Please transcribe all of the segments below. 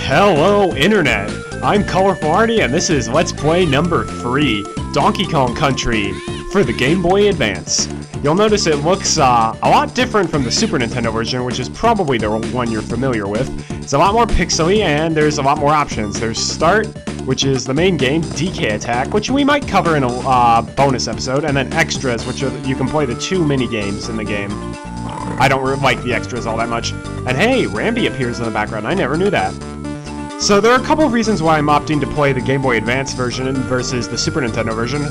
Hello, Internet! I'm Colorful Arty, and this is Let's Play number 3, Donkey Kong Country, for the Game Boy Advance. You'll notice it looks a lot different from the Super Nintendo version, which is probably the one you're familiar with. It's a lot more pixely, and there's a lot more options. There's Start, which is the main game, DK Attack, which we might cover in a bonus episode, and then Extras, which you can play the 2 mini-games in the game. I don't like the extras all that much. And hey, Rambi appears in the background, I never knew that. So there are a couple of reasons why I'm opting to play the Game Boy Advance version versus the Super Nintendo version.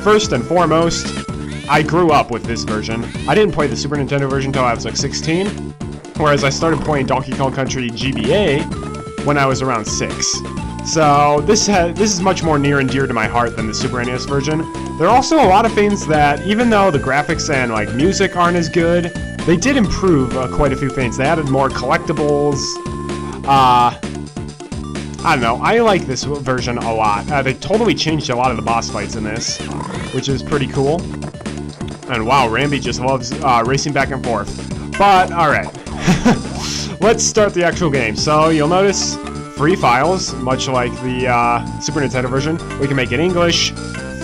First and foremost, I grew up with this version. I didn't play the Super Nintendo version until I was like 16, whereas I started playing Donkey Kong Country GBA when I was around 6. So this is much more near and dear to my heart than the Super NES version. There are also a lot of things that, even though the graphics and like music aren't as good, they did improve quite a few things. They added more collectibles. I don't know, I like this version a lot. They totally changed a lot of the boss fights in this, which is pretty cool. And wow, Rambi just loves racing back and forth. But, alright. Let's start the actual game. So, you'll notice free files, much like the Super Nintendo version. We can make it English,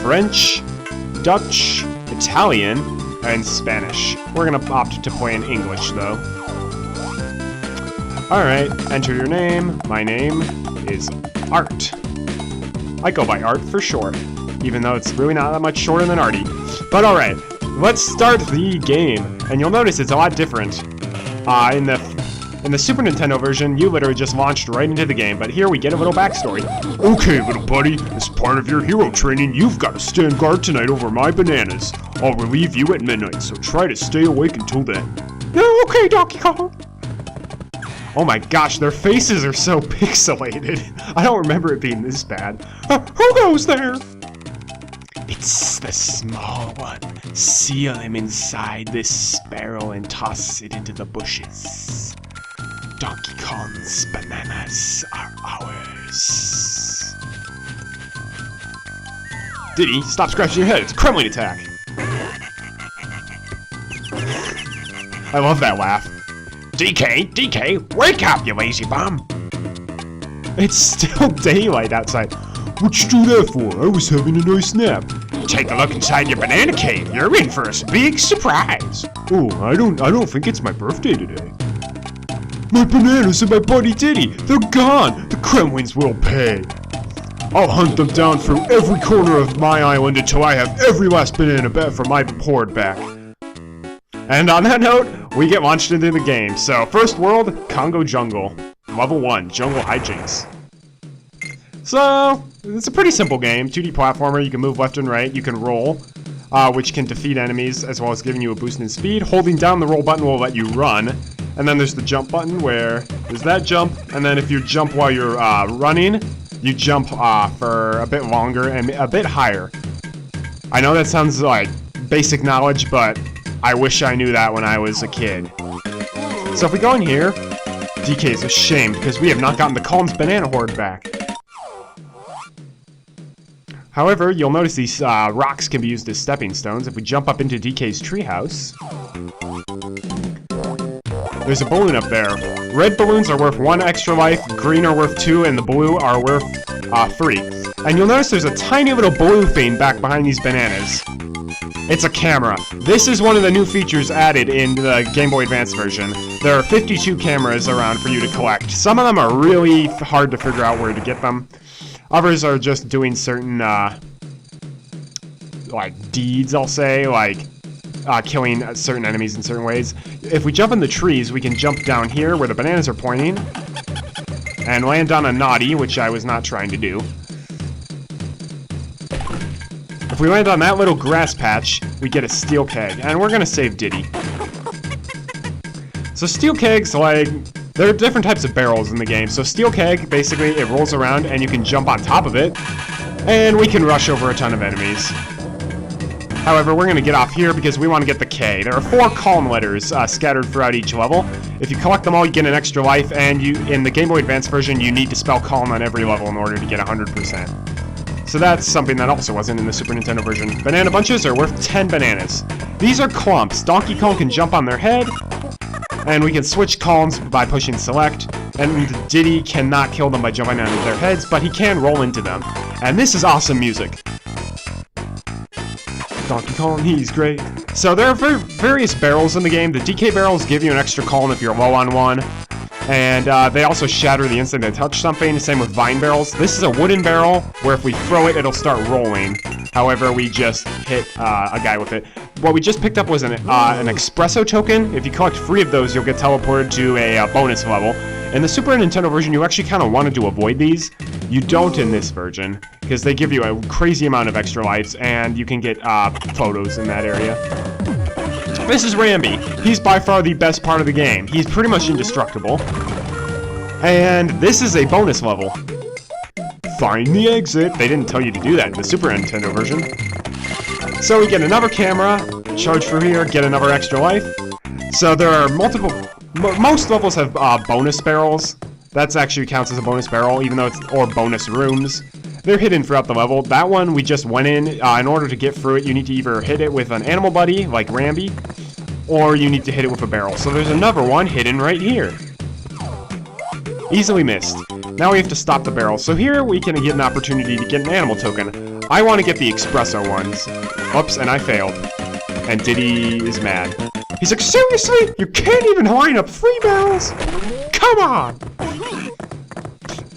French, Dutch, Italian, and Spanish. We're gonna opt to play in English, though. Alright, enter your name. My name is Art. I go by Art for short, even though it's really not that much shorter than Arty. But alright, let's start the game. And you'll notice it's a lot different. In the Super Nintendo version, you literally just launched right into the game, but here we get a little backstory. Okay, little buddy, as part of your hero training, you've got to stand guard tonight over my bananas. I'll relieve you at midnight, so try to stay awake until then. Okay, Donkey Kong. Oh my gosh, their faces are so pixelated. I don't remember it being this bad. Who goes there? It's the small one. Seal him inside this barrel and toss it into the bushes. Donkey Kong's bananas are ours. Diddy, stop scratching your head. It's a Kremlin attack. I love that laugh. DK, wake up, you lazy bum! It's still daylight outside. What'd you do that for? I was having a nice nap. Take a look inside your banana cave. You're in for a big surprise. Oh, I don't think it's my birthday today. My bananas and my buddy Diddy, they're gone. The Kremlins will pay. I'll hunt them down through every corner of my island until I have every last banana for my horde back. And on that note, we get launched into the game. So, first world, Congo Jungle. Level 1, Jungle Hijinks. So, it's a pretty simple game. 2D platformer, you can move left and right, you can roll, which can defeat enemies, as well as giving you a boost in speed. Holding down the roll button will let you run. And then there's the jump button, where there's that jump, and then if you jump while you're running, you jump for a bit longer and a bit higher. I know that sounds like basic knowledge, but I wish I knew that when I was a kid. So if we go in here, DK is ashamed because we have not gotten the Kong's banana horde back. However, you'll notice these rocks can be used as stepping stones. If we jump up into DK's treehouse, there's a balloon up there. Red balloons are worth 1 extra life, green are worth 2, and the blue are worth 3. And you'll notice there's a tiny little blue thing back behind these bananas. It's a camera. This is one of the new features added in the Game Boy Advance version. There are 52 cameras around for you to collect. Some of them are really hard to figure out where to get them. Others are just doing certain, like, deeds, I'll say, like killing certain enemies in certain ways. If we jump in the trees, we can jump down here where the bananas are pointing and land on a naughty, which I was not trying to do. If we land on that little grass patch, we get a steel keg, and we're gonna save Diddy. So steel kegs, like, there are different types of barrels in the game. So steel keg, basically, it rolls around and you can jump on top of it, and we can rush over a ton of enemies. However, we're going to get off here because we want to get the K. There are 4 calm letters scattered throughout each level. If you collect them all, you get an extra life, and in the Game Boy Advance version, you need to spell calm on every level in order to get 100%. So that's something that also wasn't in the Super Nintendo version. Banana bunches are worth 10 bananas. These are clumps. Donkey Kong can jump on their head, and we can switch columns by pushing select, and Diddy cannot kill them by jumping onto their heads, but he can roll into them. And this is awesome music. Donkey Kong, he's great. So there are various barrels in the game. The DK barrels give you an extra column if you're low on one. And they also shatter the instant they touch something. Same with vine barrels. This is a wooden barrel where if we throw it, it'll start rolling. However, we just hit a guy with it. What we just picked up was an espresso token. If you collect 3 of those, you'll get teleported to a bonus level. In the Super Nintendo version, you actually kind of wanted to avoid these. You don't in this version, because they give you a crazy amount of extra lives, and you can get photos in that area. This is Ramby. He's by far the best part of the game. He's pretty much indestructible. And this is a bonus level. Find the exit. They didn't tell you to do that in the Super Nintendo version. So we get another camera, charge for here, get another extra life. So there are most levels have bonus barrels. That's actually counts as a bonus barrel, even though or bonus rooms. They're hidden throughout the level. That one we just went in order to get through it, you need to either hit it with an animal buddy, like Ramby, or you need to hit it with a barrel. So there's another one hidden right here. Easily missed. Now we have to stop the barrel. So here we can get an opportunity to get an animal token. I want to get the espresso ones. Oops, and I failed. And Diddy is mad. He's like, seriously? You can't even line up 3 barrels? Come on!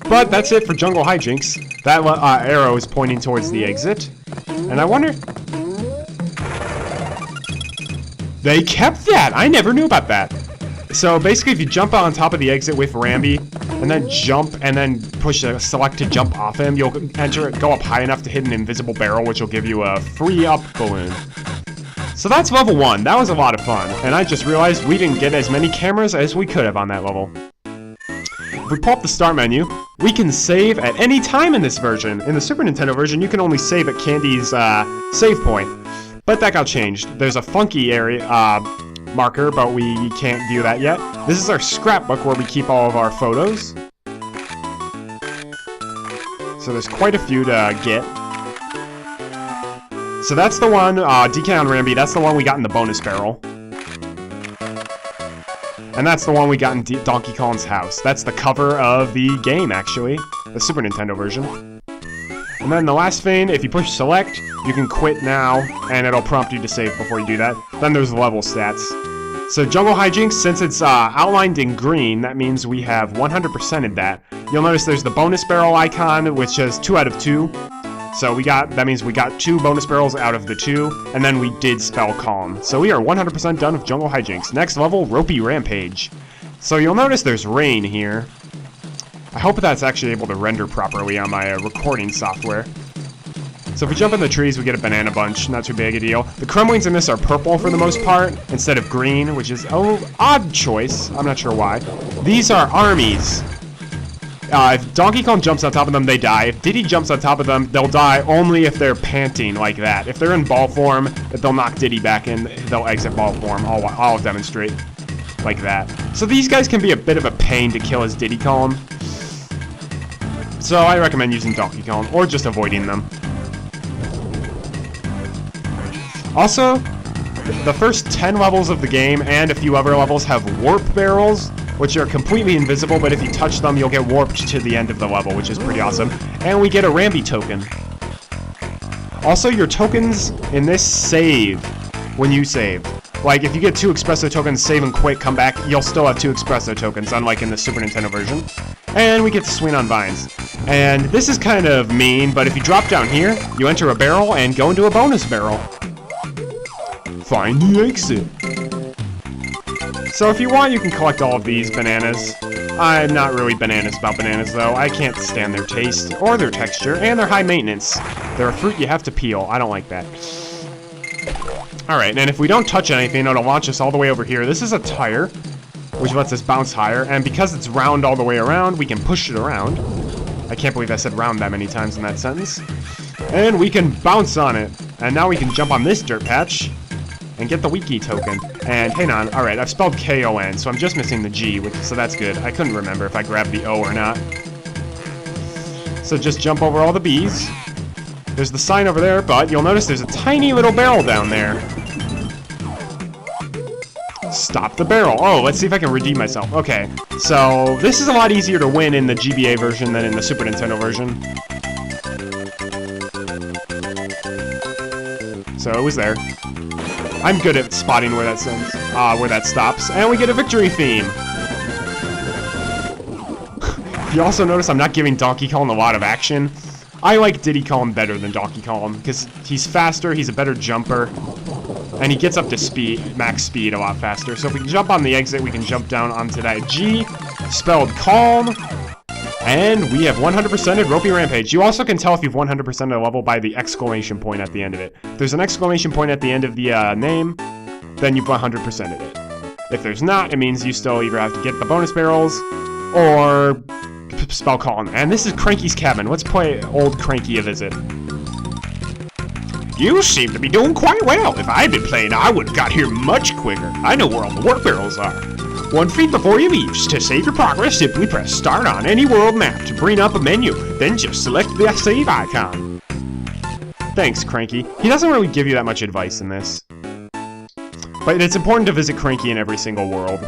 But that's it for Jungle Hijinks. That arrow is pointing towards the exit. And I wonder... They kept that! I never knew about that. So basically, if you jump on top of the exit with Ramby, and then jump, and then push a select to jump off him, you'll go up high enough to hit an invisible barrel, which will give you a free up balloon. So that's level 1. That was a lot of fun. And I just realized we didn't get as many cameras as we could have on that level. If we pull up the start menu, we can save at any time in this version. In the Super Nintendo version, you can only save at Candy's save point. But that got changed. There's a funky area marker, but we can't view that yet. This is our scrapbook where we keep all of our photos. So there's quite a few to get. So that's the one, DK on Ramby, that's the one we got in the bonus barrel. And that's the one we got in Donkey Kong's house. That's the cover of the game, actually. The Super Nintendo version. And then the last thing, if you push select, you can quit now, and it'll prompt you to save before you do that. Then there's level stats. So Jungle Hijinks, since it's outlined in green, that means we have 100%ed that. You'll notice there's the bonus barrel icon, which says 2 out of 2. So that means we got 2 bonus barrels out of the 2, and then we did spell calm. So we are 100% done with Jungle Hijinks. Next level, Ropey Rampage. So you'll notice there's rain here. I hope that's actually able to render properly on my recording software. So if we jump in the trees, we get a banana bunch. Not too big a deal. The crumblings in this are purple for the most part, instead of green, which is an odd choice. I'm not sure why. These are armies. If Donkey Kong jumps on top of them, they die. If Diddy jumps on top of them, they'll die only if they're panting like that. If they're in ball form, they'll knock Diddy back in, they'll exit ball form. I'll demonstrate like that. So these guys can be a bit of a pain to kill as Diddy Kong. So I recommend using Donkey Kong, or just avoiding them. Also, the first 10 levels of the game and a few other levels have warp barrels, which are completely invisible, but if you touch them, you'll get warped to the end of the level, which is pretty awesome. And we get a Ramby token. Also, your tokens in this save when you save. Like, if you get 2 espresso tokens, save and quit, come back, you'll still have 2 espresso tokens, unlike in the Super Nintendo version. And we get to swing on vines. And this is kind of mean, but if you drop down here, you enter a barrel and go into a bonus barrel. Find the exit. So if you want, you can collect all of these bananas. I'm not really bananas about bananas, though. I can't stand their taste, or their texture, and their high maintenance. They're a fruit you have to peel. I don't like that. Alright, and if we don't touch anything, it'll launch us all the way over here. This is a tire, which lets us bounce higher, and because it's round all the way around, we can push it around. I can't believe I said round that many times in that sentence. And we can bounce on it. And now we can jump on this dirt patch and get the wiki token. And hang on, alright, I've spelled K-O-N, so I'm just missing the G, so that's good. I couldn't remember if I grabbed the O or not. So just jump over all the B's. There's the sign over there, but you'll notice there's a tiny little barrel down there. Stop the barrel. Oh, let's see if I can redeem myself. Okay, so this is a lot easier to win in the GBA version than in the Super Nintendo version. So it was there. I'm good at spotting where that sends, where that stops, and we get a victory theme. You also notice I'm not giving Donkey Kong a lot of action. I like Diddy Kong better than Donkey Kong because he's faster, he's a better jumper, and he gets up to speed, max speed a lot faster. So if we can jump on the exit, we can jump down onto that G, spelled calm. And we have 100%ed Ropey Rampage. You also can tell if you've 100%ed a level by the exclamation point at the end of it. If there's an exclamation point at the end of the name, then you've 100%ed it. If there's not, it means you still either have to get the bonus barrels or spell calm. And this is Cranky's cabin. Let's play old Cranky a visit. You seem to be doing quite well. If I'd been playing, I would have got here much quicker. I know where all the work barrels are. 1 feet before you leave. To save your progress, simply press start on any world map to bring up a menu. Then just select the save icon. Thanks, Cranky. He doesn't really give you that much advice in this. But it's important to visit Cranky in every single world.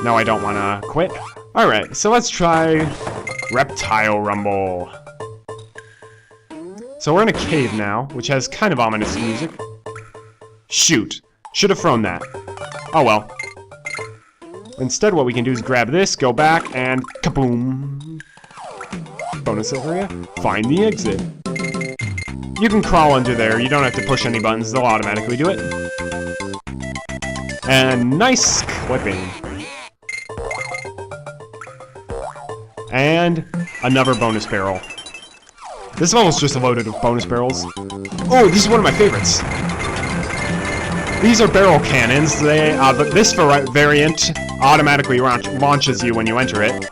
No, I don't want to quit. Alright, so let's try Reptile Rumble. So we're in a cave now, which has kind of ominous music. Shoot. Should have thrown that. Oh well. Instead, what we can do is grab this, go back, and kaboom! Bonus area. Find the exit. You can crawl under there. You don't have to push any buttons. They'll automatically do it. And nice clipping. And another bonus barrel. This level's just loaded with bonus barrels. Oh, this is one of my favorites. These are barrel cannons. They, but this variant automatically launches you when you enter it.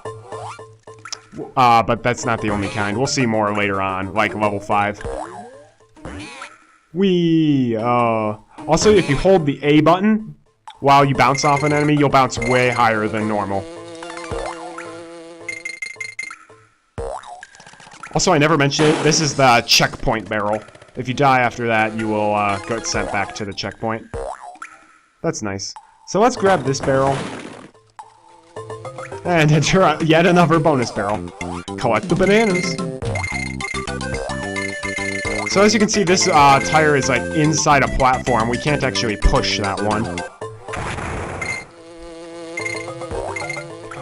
But that's not the only kind. We'll see more later on, like level 5. Also, if you hold the A button while you bounce off an enemy, you'll bounce way higher than normal. Also, I never mentioned it. This is the checkpoint barrel. If you die after that, you will get sent back to the checkpoint. That's nice. So let's grab this barrel. And enter yet another bonus barrel. Collect the bananas. So as you can see, this tire is like inside a platform. We can't actually push that one.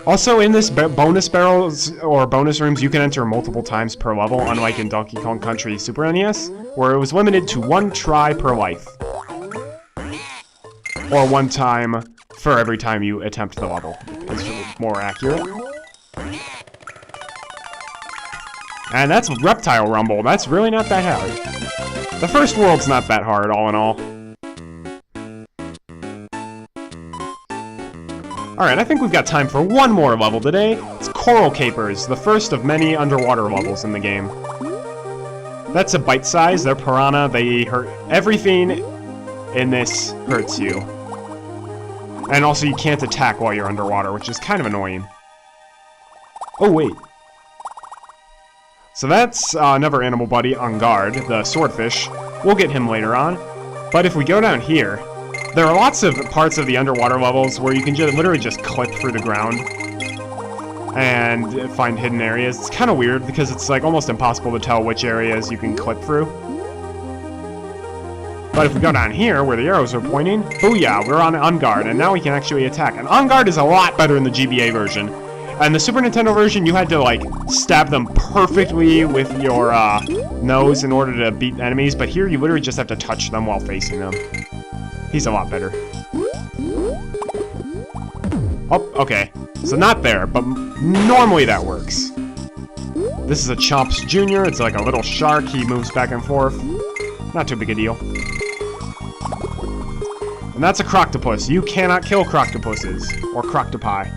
Also, in this bonus barrels or bonus rooms, you can enter multiple times per level, unlike in Donkey Kong Country Super NES, where it was limited to 1 try per life. Or 1 time for every time you attempt the level. It's more accurate. And that's Reptile Rumble. That's really not that hard. The first world's not that hard, all in all. Alright, I think we've got time for one more level today. It's Coral Capers, the first of many underwater levels in the game. That's a bite size, they're piranha, they hurt everything in this hurts you. And also you can't attack while you're underwater, which is kind of annoying. Oh wait. So that's another animal buddy on guard, the swordfish. We'll get him later on. But if we go down here, there are lots of parts of the underwater levels where you can literally just clip through the ground and find hidden areas. It's kind of weird because it's like almost impossible to tell which areas you can clip through. But if we go down here where the arrows are pointing, booyah, we're on guard, and now we can actually attack. And on guard is a lot better in the GBA version. And the Super Nintendo version, you had to like stab them perfectly with your nose in order to beat enemies, but here you literally just have to touch them while facing them. He's a lot better. Oh, okay. So not there, but normally that works. This is a Chomps Jr. It's like a little shark. He moves back and forth. Not too big a deal. And that's a croctopus. You cannot kill croctopuses. Or croctopi.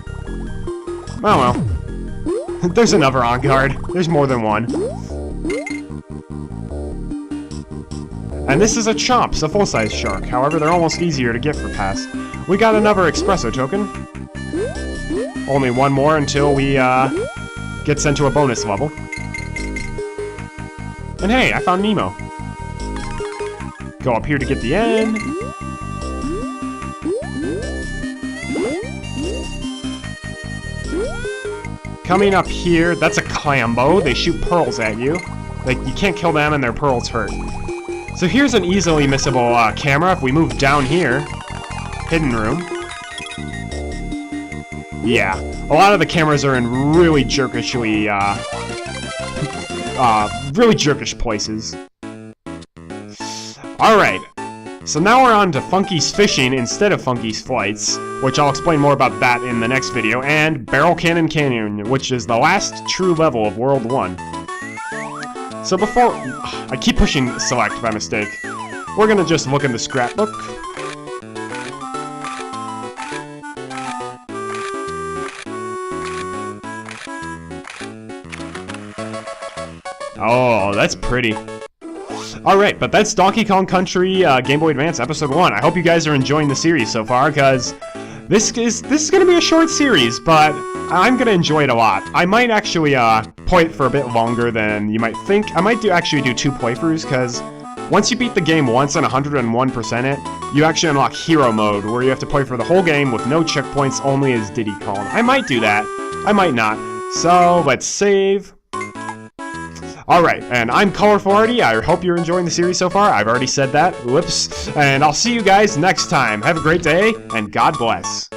Oh well. There's another on guard. There's more than one. And this is a Chomps, a full-size shark. However, they're almost easier to get for past. We got another espresso token. Only one more until we get sent to a bonus level. And hey, I found Nemo. Go up here to get the N. Coming up here, that's a Clambo. They shoot pearls at you. Like, you can't kill them and their pearls hurt. So here's an easily missable camera. If we move down here, hidden room. Yeah, a lot of the cameras are in really jerkishly, really jerkish places. Alright, so now we're on to Funky's Fishing instead of Funky's Flights, which I'll explain more about that in the next video, and Barrel Cannon Canyon, which is the last true level of World 1. So before... I keep pushing select by mistake. We're gonna just look in the scrapbook. Oh, that's pretty. Alright, but that's Donkey Kong Country Game Boy Advance Episode 1. I hope you guys are enjoying the series so far, because this is gonna be a short series, but I'm gonna enjoy it a lot. I might actually play it for a bit longer than you might think. I might actually do 2 playthroughs, because once you beat the game once and 101% it, you actually unlock Hero Mode, where you have to play for the whole game with no checkpoints, only as Diddy Kong. I might do that. I might not. So, let's save. Alright, and I'm Colorful Arty. I hope you're enjoying the series so far. I've already said that. Whoops. And I'll see you guys next time. Have a great day, and God bless.